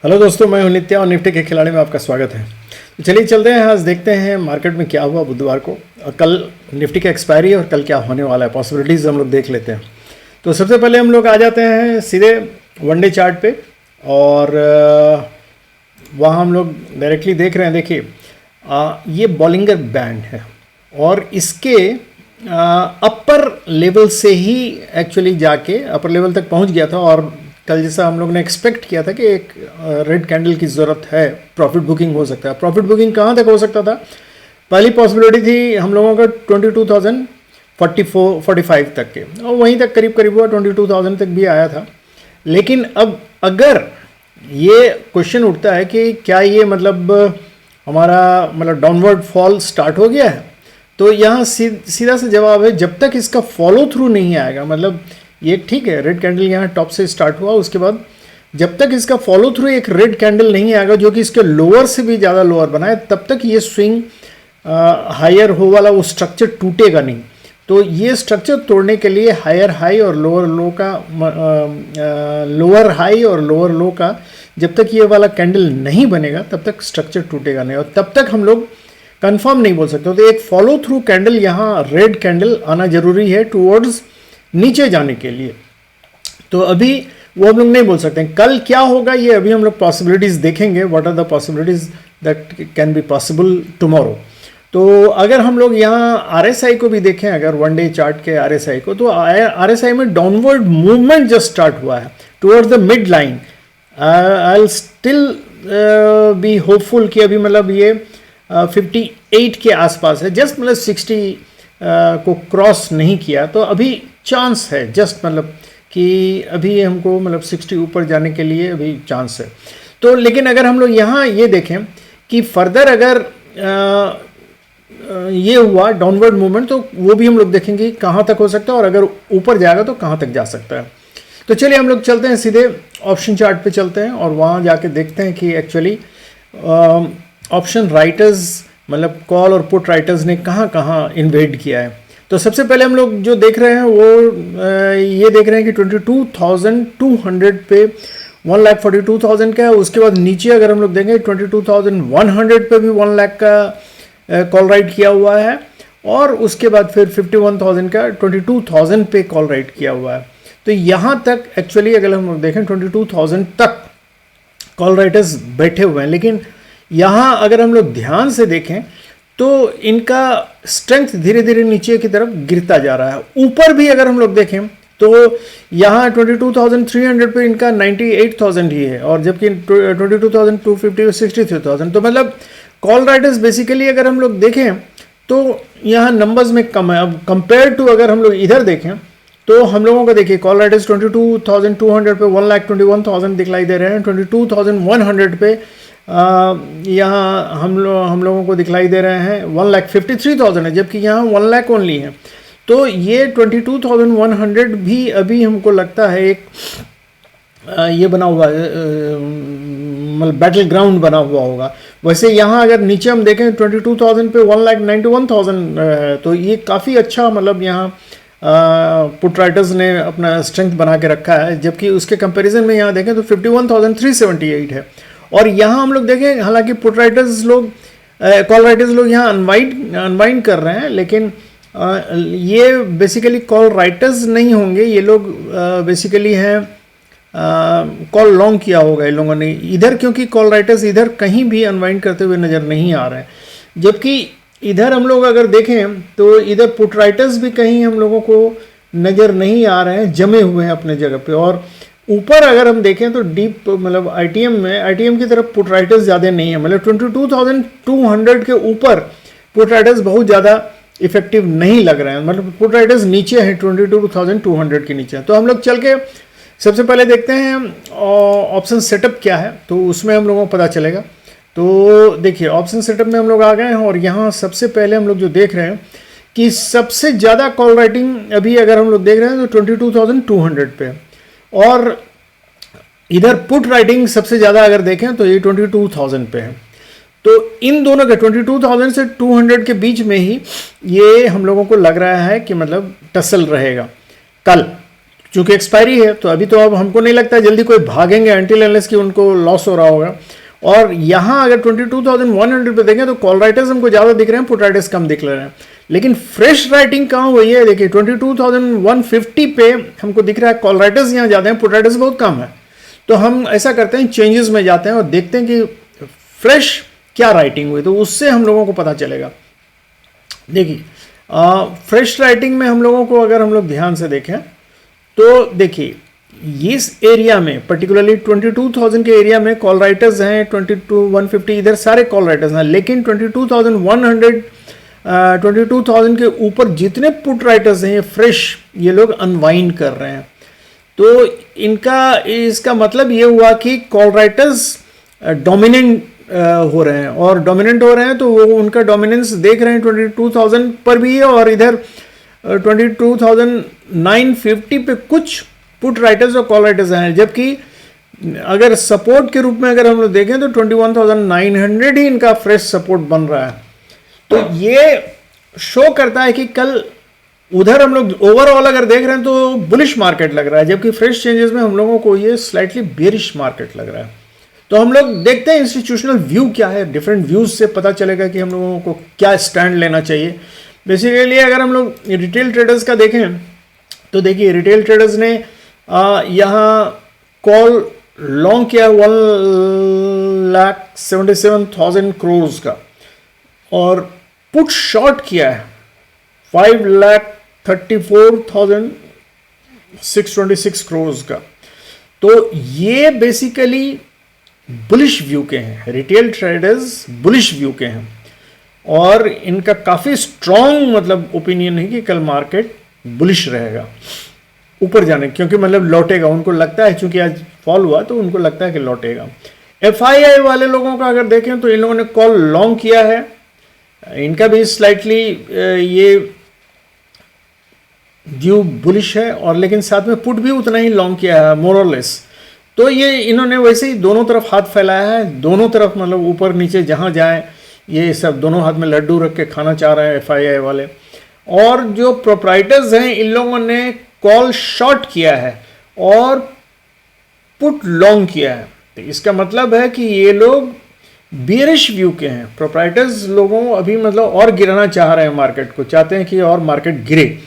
Hello दोस्तों, मैं हूं नित्या और निफ्टी के खिलाड़ी में आपका स्वागत है। तो चलिए चलते हैं, आज देखते हैं मार्केट में क्या हुआ बुधवार को और कल निफ्टी का एक्सपायरी और कल क्या होने वाला है, पॉसिबिलिटीज़ हम लोग देख लेते हैं। तो सबसे पहले हम लोग आ जाते हैं सीधे वनडे चार्ट पे और वहाँ हम लोग डायरेक्टली देख रहे हैं। देखिए ये बॉलिंगर बैंड है और इसके अपर लेवल से ही एक्चुअली जाके अपर लेवल तक पहुँच गया था और कल जैसा हम लोग ने एक्सपेक्ट किया था कि एक रेड कैंडल की ज़रूरत है, प्रॉफिट बुकिंग हो सकता है। प्रॉफिट बुकिंग कहाँ तक हो सकता था? पहली पॉसिबिलिटी थी हम लोगों का 22,045 तक के, और वहीं तक करीब करीब हुआ, 22,000 तक भी आया था। लेकिन अब अगर ये क्वेश्चन उठता है कि क्या ये मतलब हमारा डाउनवर्ड फॉल स्टार्ट हो गया है, तो यहाँ सीधा सा जवाब है जब तक इसका फॉलो थ्रू नहीं आएगा, मतलब ये ठीक है रेड कैंडल यहाँ टॉप से स्टार्ट हुआ, उसके बाद जब तक इसका फॉलो थ्रू एक रेड कैंडल नहीं आएगा जो कि इसके लोअर से भी ज़्यादा लोअर बनाए, तब तक ये स्विंग हायर हो वाला वो स्ट्रक्चर टूटेगा नहीं। तो ये स्ट्रक्चर तोड़ने के लिए हायर हाई और लोअर लो का लोअर हाई और लोअर लो का जब तक ये वाला कैंडल नहीं बनेगा तब तक स्ट्रक्चर टूटेगा नहीं, और तब तक हम लोग कंफर्म नहीं बोल सकते। तो एक फॉलो थ्रू कैंडल यहाँ रेड कैंडल आना जरूरी है टूवर्ड्स नीचे जाने के लिए। तो अभी वो हम लोग नहीं बोल सकते हैं कल क्या होगा, ये अभी हम लोग पॉसिबिलिटीज देखेंगे, what are the possibilities that can be possible tomorrow. तो अगर हम लोग यहाँ आरएसआई को भी देखें, अगर वन डे चार्ट के आरएसआई को, तो आरएसआई में डाउनवर्ड मूवमेंट जस्ट स्टार्ट हुआ है towards the mid line. I will still be hopeful कि अभी मतलब ये 58 के आसपास है, जस्ट मतलब 60 को क्रॉस नहीं किया, तो अभी चांस है जस्ट मतलब कि अभी हमको मतलब 60 ऊपर जाने के लिए अभी चांस है। तो लेकिन अगर हम लोग यहाँ ये देखें कि फर्दर अगर ये हुआ डाउनवर्ड मूवमेंट, तो वो भी हम लोग देखेंगे कहाँ तक हो सकता है और अगर ऊपर जाएगा तो कहाँ तक जा सकता है। तो चलिए हम लोग चलते हैं सीधे ऑप्शन चार्ट पे चलते हैं और वहाँ जाके देखते हैं कि एक्चुअली ऑप्शन राइटर्स मतलब कॉल और पुट राइटर्स ने कहाँ कहाँ इन्वेड किया है। तो सबसे पहले हम लोग जो देख रहे हैं वो ये देख रहे हैं कि 22,200 पे 1,42,000 का है। उसके बाद नीचे अगर हम लोग देखें 22,100 पे भी 1 लाख का कॉल राइट किया हुआ है, और उसके बाद फिर 51,000 का 22,000 पे कॉल राइट किया हुआ है। तो यहाँ तक एक्चुअली अगर हम लोग देखें 22,000 तक कॉल राइटर्स बैठे हुए हैं। लेकिन यहाँ अगर हम लोग ध्यान से देखें तो इनका स्ट्रेंथ धीरे धीरे नीचे की तरफ गिरता जा रहा है। ऊपर भी अगर हम लोग देखें तो यहाँ 22,300 पे इनका 98,000 ही है, और जबकि 22,250 63,000। तो मतलब कॉल राइटर्स बेसिकली अगर हम लोग देखें तो यहाँ नंबर्स में कम है। अब कंपेयर टू अगर हम लोग इधर देखें तो हम लोगों को देखिए कॉल राइटर्स 22,200 पे 1,21,000 दिखलाई दे रहे हैं। 22,100 पे यहाँ हम लोगों को दिखलाई दे रहे हैं 1,53,000 है, जबकि यहाँ 1 लाख ओनली है। तो ये 22,100 भी अभी हमको लगता है एक ये बना हुआ मतलब बैटल ग्राउंड बना हुआ होगा। वैसे यहाँ अगर नीचे हम देखें 22,000 पे 1,91,000, तो ये काफ़ी अच्छा मतलब यहाँ पुट राइटर्स ने अपना स्ट्रेंथ बना के रखा है, जबकि उसके कंपैरिजन में यहाँ देखें तो 51,378 है। और यहाँ हम लोग देखें हालांकि पुट राइटर्स लोग कॉल राइटर्स लोग यहाँ अनवाइंड कर रहे हैं, लेकिन ये बेसिकली कॉल राइटर्स नहीं होंगे, ये लोग बेसिकली हैं कॉल लॉन्ग किया होगा इन लोगों ने इधर, क्योंकि कॉल राइटर्स इधर कहीं भी अनवाइंड करते हुए नज़र नहीं आ रहे हैं। जबकि इधर हम लोग अगर देखें तो इधर पुट राइटर्स भी कहीं हम लोगों को नज़र नहीं आ रहे हैं, जमे हुए हैं अपने जगह पे। और ऊपर अगर हम देखें तो डीप मतलब आईटीएम की तरफ पुट राइटर्स ज़्यादा नहीं है, मतलब 22,200 के ऊपर पुट राइटर्स बहुत ज़्यादा इफेक्टिव नहीं लग रहे हैं, मतलब पुट राइटर्स नीचे हैं 22,200 के नीचे। तो हम लोग चल के सबसे पहले देखते हैं ऑप्शन सेटअप क्या है, तो उसमें हम लोगों को पता चलेगा। तो देखिए ऑप्शन सेटअप में हम लोग आ गए हैं और यहाँ सबसे पहले हम लोग जो देख रहे हैं कि सबसे ज़्यादा कॉल राइटिंग अभी अगर हम लोग देख रहे हैं तो 22,200 पे, और इधर पुट राइटिंग सबसे ज़्यादा अगर देखें तो ये 22,000 पे है। तो इन दोनों के 22,000 से 200 के बीच में ही ये हम लोगों को लग रहा है कि मतलब टसल रहेगा कल। चूंकि एक्सपायरी है तो अभी तो अब हमको नहीं लगता जल्दी कोई भागेंगे अनटिल अनलेस कि उनको लॉस हो रहा होगा। और यहाँ अगर 22,100 पे देखें तो कॉल राइटर्स हमको ज़्यादा दिख रहे हैं, पुट राइटर्स कम दिख रहे हैं, लेकिन फ्रेश राइटिंग कहाँ हुई है देखिए 22,150 पे हमको दिख रहा है कॉल राइटर्स यहाँ ज़्यादा हैं, पुट राइटर्स बहुत कम है। तो हम ऐसा करते हैं चेंजेस में जाते हैं और देखते हैं कि फ्रेश क्या राइटिंग हुई, तो उससे हम लोगों को पता चलेगा। देखिए फ्रेश राइटिंग में हम लोगों को अगर हम लोग ध्यान से देखें तो देखिए इस एरिया में पर्टिकुलरली 22,000 के एरिया में कॉल राइटर्स हैं 22,150 इधर सारे कॉल राइटर्स हैं, लेकिन 22,000 के ऊपर जितने पुट राइटर्स हैं ये फ्रेश ये लोग अनवाइंड कर रहे हैं। तो इसका मतलब ये हुआ कि कॉल राइटर्स डोमिनेंट हो रहे हैं, और डोमिनेंट हो रहे हैं तो वो उनका डोमिनेंस देख रहे हैं 22,000 पर भी है, और इधर 22,950 पे कुछ पुट राइटर्स और कॉल राइटर्स हैं, जबकि अगर सपोर्ट के रूप में अगर हम लोग देखें तो 21,900 ही इनका फ्रेश सपोर्ट बन रहा है। तो ये शो करता है कि कल उधर हम लोग ओवरऑल अगर देख रहे हैं तो बुलिश मार्केट लग रहा है, जबकि फ्रेश चेंजेस में हम लोगों को ये स्लाइटली बेरिश मार्केट लग रहा है। तो हम लोग देखते हैं इंस्टीट्यूशनल व्यू क्या है, डिफरेंट व्यूज से पता चलेगा कि हम लोगों को क्या स्टैंड लेना चाहिए। बेसिकली अगर हम लोग रिटेल ट्रेडर्स का देखें तो देखिए रिटेल ट्रेडर्स ने यहाँ कॉल लॉन्ग किया 1,77,000 करोड़ का, और पुट शॉर्ट किया है 5,34,626 करोड़ का। तो ये बेसिकली बुलिश व्यू के हैं, रिटेल ट्रेडर्स बुलिश व्यू के हैं, और इनका काफ़ी स्ट्रॉन्ग मतलब ओपिनियन है कि कल मार्केट बुलिश रहेगा ऊपर जाने, क्योंकि मतलब लौटेगा, उनको लगता है चूंकि आज फॉल हुआ तो उनको लगता है कि लौटेगा। एफआईआई वाले लोगों का अगर देखें तो इन लोगों ने कॉल लॉन्ग किया है, इनका भी स्लाइटली ये व्यू बुलिश है, और लेकिन साथ में पुट भी उतना ही लॉन्ग किया है मोर और लेस। तो ये इन्होंने वैसे ही दोनों तरफ हाथ फैलाया है, दोनों तरफ मतलब ऊपर नीचे जहां जाए ये सब दोनों हाथ में लड्डू रख के खाना चाह रहे हैं एफआईआई वाले। और जो प्रोप्राइटर्स हैं इन लोगों ने कॉल शॉर्ट किया है और पुट लॉन्ग किया है, तो इसका मतलब है कि ये लोग बियरिश व्यू के हैं। प्रोप्राइटर्स लोगों अभी मतलब और गिराना चाह रहे हैं मार्केट को, चाहते हैं कि और मार्केट गिरे।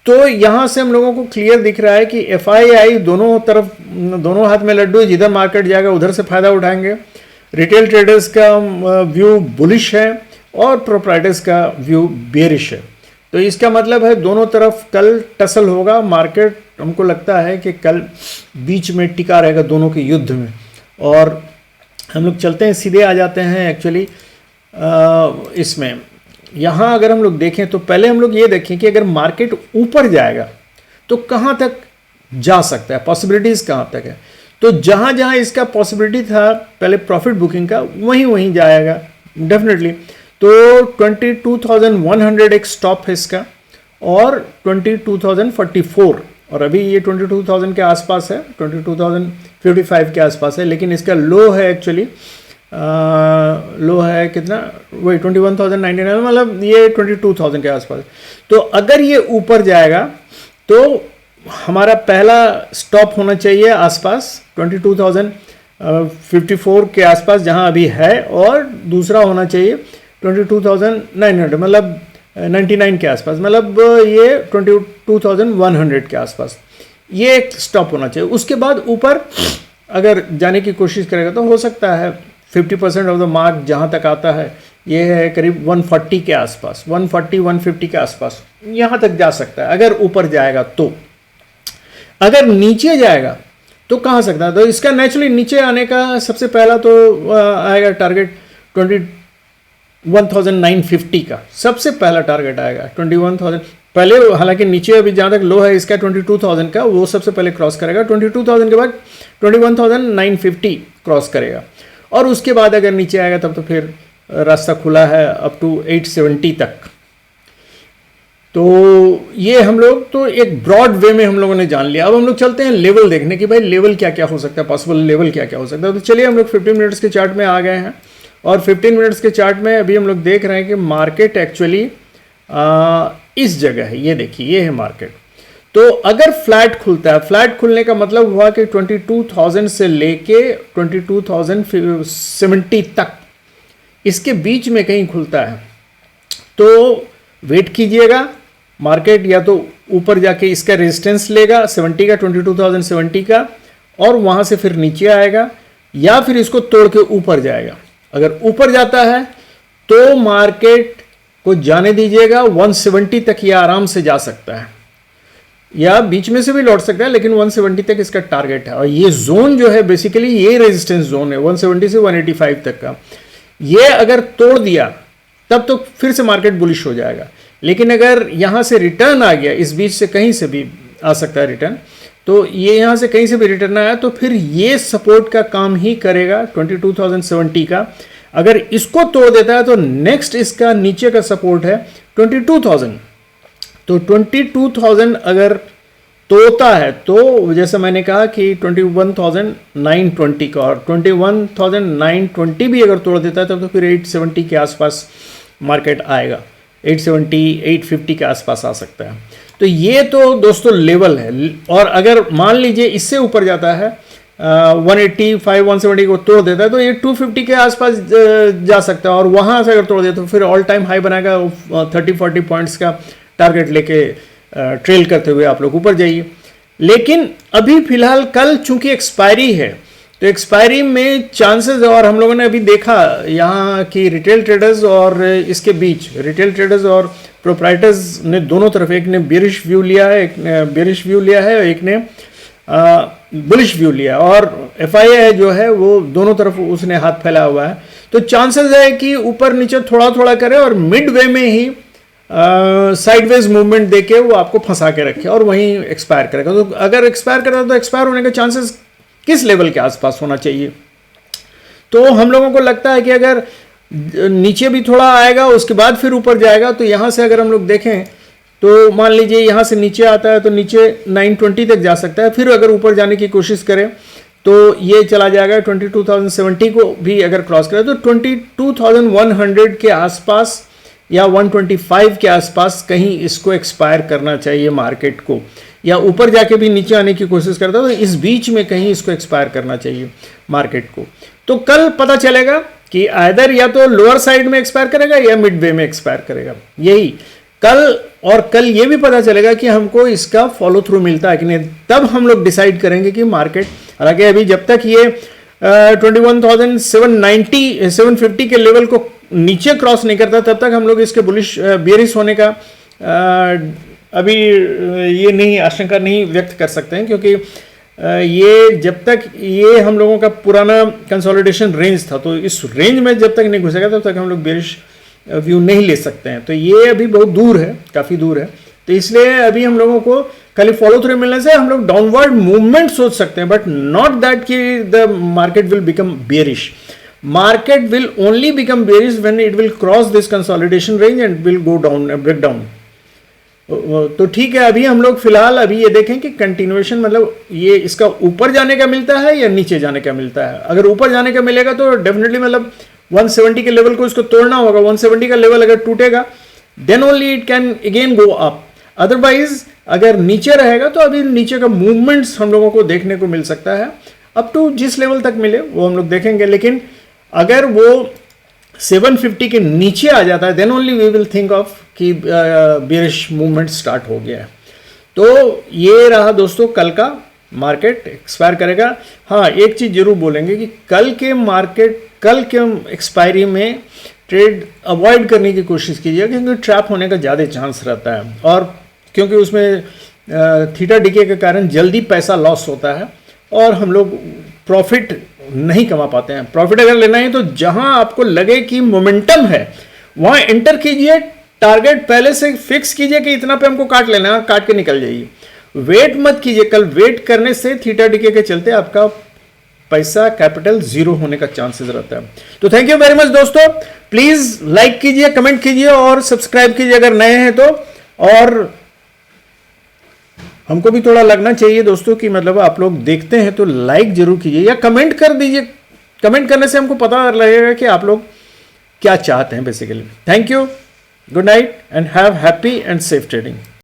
तो यहां से हम लोगों को क्लियर दिख रहा है कि एफआईआई दोनों तरफ दोनों हाथ में लड्डू, जिधर मार्केट जाएगा उधर से फायदा उठाएंगे। रिटेल ट्रेडर्स का व्यू बुलिश है और प्रोप्राइटर्स का व्यू बेरिश है। तो इसका मतलब है दोनों तरफ कल टसल होगा, मार्केट हमको लगता है कि कल बीच में टिका रहेगा दोनों के युद्ध में। और हम लोग चलते हैं सीधे आ जाते हैं एक्चुअली इसमें। यहाँ अगर हम लोग देखें तो पहले हम लोग ये देखें कि अगर मार्केट ऊपर जाएगा तो कहाँ तक जा सकता है, पॉसिबिलिटीज़ कहाँ तक है। तो जहाँ जहाँ इसका पॉसिबिलिटी था पहले प्रॉफिट बुकिंग का, वहीं वहीं जाएगा डेफिनेटली। तो 22,100 एक स्टॉप है इसका, और 22,044, और अभी ये 22,000 के आसपास है, 22,055 के आसपास है, लेकिन इसका लो है एक्चुअली लो है कितना, वही 21,099, मतलब ये 22,000 के आसपास। तो अगर ये ऊपर जाएगा तो हमारा पहला स्टॉप होना चाहिए आसपास 22,054 के आसपास जहां अभी है, और दूसरा होना चाहिए 22,900 मतलब 99 के आसपास, मतलब ये 22,100 के आसपास, ये एक स्टॉप होना चाहिए। उसके बाद ऊपर अगर जाने की कोशिश करेगा तो हो सकता है 50% ऑफ द मार्क जहाँ तक आता है ये है करीब 140 के आसपास, 140-150 के आसपास यहाँ तक जा सकता है अगर ऊपर जाएगा। तो अगर नीचे जाएगा तो कहाँ सकता है, तो इसका नेचुरली नीचे आने का सबसे पहला तो आएगा टारगेट 21,950 का, सबसे पहला टारगेट आएगा 21,000 पहले। हालांकि नीचे अभी जहाँ तक लो है इसका 22,000 का, वो सबसे पहले क्रॉस करेगा। 22,000 के बाद 21,950 क्रॉस करेगा, और उसके बाद अगर नीचे आएगा तब तो फिर रास्ता खुला है अप टू 870 तक। तो ये हम लोग तो एक ब्रॉड वे में हम लोगों ने जान लिया। अब हम लोग चलते हैं लेवल देखने कि भाई लेवल क्या क्या हो सकता है, पॉसिबल लेवल क्या क्या हो सकता है। तो चलिए हम लोग 15 मिनट्स के चार्ट में आ गए हैं, और 15 मिनट्स के चार्ट में अभी हम लोग देख रहे हैं कि मार्केट एक्चुअली इस जगह है, ये देखिए ये है मार्केट। तो अगर फ्लैट खुलता है, फ्लैट खुलने का मतलब हुआ कि 22,000 से लेके 22,070 तक इसके बीच में कहीं खुलता है तो वेट कीजिएगा। मार्केट या तो ऊपर जाके इसका रेजिस्टेंस लेगा 70 का, 22,070 का, और वहां से फिर नीचे आएगा, या फिर इसको तोड़ के ऊपर जाएगा। अगर ऊपर जाता है तो मार्केट को जाने दीजिएगा 170 तक, ये आराम से जा सकता है, या बीच में से भी लौट सकता है, लेकिन 170 तक इसका टारगेट है। और ये जोन जो है बेसिकली ये रेजिस्टेंस जोन है 170 से 185 तक का। ये अगर तोड़ दिया तब तो फिर से मार्केट बुलिश हो जाएगा, लेकिन अगर यहां से रिटर्न आ गया, इस बीच से कहीं से भी आ सकता है रिटर्न, तो ये यहां से कहीं से भी रिटर्न आया तो फिर ये सपोर्ट का काम ही करेगा 22,070 का। अगर इसको तोड़ देता है तो नेक्स्ट इसका नीचे का सपोर्ट है 22,000। तो 22,000 अगर तोड़ता है तो जैसे मैंने कहा कि 21,920 का, और 21,920 भी अगर तोड़ देता है तब तो फिर 870 के आसपास मार्केट आएगा, 870 850 के आसपास आ सकता है। तो ये तो दोस्तों लेवल है। और अगर मान लीजिए इससे ऊपर जाता है 185 170 को तोड़ देता है तो ये 250 के आसपास जा सकता है, और वहां से अगर तोड़ दे तो फिर ऑल टाइम हाई बनाएगा 30-40 पॉइंट्स का टारगेट लेके ट्रेल करते हुए आप लोग ऊपर जाइए। लेकिन अभी फिलहाल कल चूंकि एक्सपायरी है तो एक्सपायरी में चांसेस, और हम लोगों ने अभी देखा यहाँ की रिटेल ट्रेडर्स और इसके बीच रिटेल ट्रेडर्स और प्रोप्राइटर्स ने दोनों तरफ, एक ने बेरिश व्यू लिया है, एक ने बेरिश व्यू लिया है, और एक ने बुलिश व्यू लिया, और FII जो है वो दोनों तरफ उसने हाथ फैला हुआ है। तो चांसेस है कि ऊपर नीचे थोड़ा थोड़ा करे और मिड वे में ही साइडवेज मूवमेंट देके वो आपको फंसा के रखे और वहीं एक्सपायर करेगा। तो अगर एक्सपायर करता है तो एक्सपायर होने के चांसेस किस लेवल के आसपास होना चाहिए? तो हम लोगों को लगता है कि अगर नीचे भी थोड़ा आएगा उसके बाद फिर ऊपर जाएगा। तो यहां से अगर हम लोग देखें तो मान लीजिए यहां से नीचे आता है तो नीचे 920 तक जा सकता है, फिर अगर ऊपर जाने की कोशिश करें तो ये चला जाएगा 22,070 को भी अगर क्रॉस करे तो 22,100 के आसपास या 125 के आसपास कहीं इसको एक्सपायर करना चाहिए मार्केट को, या ऊपर जाके भी नीचे आने की कोशिश करता है तो इस बीच में कहीं इसको एक्सपायर करना चाहिए मार्केट को। तो कल पता चलेगा कि आइदर या तो लोअर साइड में एक्सपायर करेगा या मिड वे में एक्सपायर करेगा, यही कल। और कल ये भी पता चलेगा कि हमको इसका फॉलो थ्रू मिलता है कि नहीं, तब हम लोग डिसाइड करेंगे कि मार्केट, हालांकि अभी जब तक ये 21,790 750 के लेवल को नीचे क्रॉस नहीं करता तब तक हम लोग इसके बुलिश बेरिश होने का अभी ये नहीं आशंका नहीं व्यक्त कर सकते हैं, क्योंकि ये जब तक ये हम लोगों का पुराना कंसोलिडेशन रेंज था तो इस रेंज में जब तक नहीं घुसेगा तब तक हम लोग बेरिश व्यू नहीं ले सकते हैं। तो ये अभी बहुत दूर है, काफ़ी दूर है, तो इसलिए अभी हम लोगों को खाली फॉलो थ्रू मिलने से हम लोग डाउनवर्ड मूवमेंट सोच सकते हैं, बट नॉट दैट कि the market will become bearish. Market will only become bearish when it will cross this consolidation range and will go down, break down. तो ठीक है, अभी हम लोग फिलहाल अभी ये देखें कि कंटिन्यूएशन मतलब ये इसका ऊपर जाने का मिलता है या नीचे जाने का मिलता है। अगर ऊपर जाने का मिलेगा तो डेफिनेटली मतलब 170 के लेवल को इसको तोड़ना होगा। 170 का लेवल अगर टूटेगा then only it can again go up, otherwise अगर नीचे रहेगा तो अभी नीचे का मूवमेंट्स हम लोगों को देखने को मिल सकता है, अप टू जिस लेवल तक मिले वो हम लोग देखेंगे। लेकिन अगर वो 750 के नीचे आ जाता है then only we will think of कि बेरिश मूवमेंट स्टार्ट हो गया है। तो ये रहा दोस्तों कल का मार्केट एक्सपायर करेगा। हाँ, एक चीज़ जरूर बोलेंगे कि कल के मार्केट, कल के एक्सपायरी में ट्रेड अवॉइड करने की कोशिश कीजिए, क्योंकि ट्रैप होने का ज़्यादा चांस रहता है, और क्योंकि उसमें थीटा डीके के कारण जल्दी पैसा लॉस होता है और हम लोग प्रॉफिट नहीं कमा पाते हैं। प्रॉफिट अगर लेना है तो जहां आपको लगे कि मोमेंटम है वहां एंटर कीजिए, टारगेट पहले से फिक्स कीजिए कि इतना पे हमको काट लेना है, काट के निकल जाइए, वेट मत कीजिए। कल वेट करने से थीटा डीके के चलते आपका पैसा कैपिटल जीरो होने का चांसेस रहता है। तो थैंक यू वेरी मच दोस्तों, प्लीज लाइक कीजिए, कमेंट कीजिए और सब्सक्राइब कीजिए अगर नए हैं तो। और हमको भी थोड़ा लगना चाहिए दोस्तों कि मतलब आप लोग देखते हैं तो लाइक जरूर कीजिए या कमेंट कर दीजिए। कमेंट करने से हमको पता लगेगा कि आप लोग क्या चाहते हैं basically. Thank you, good night and have happy and safe trading.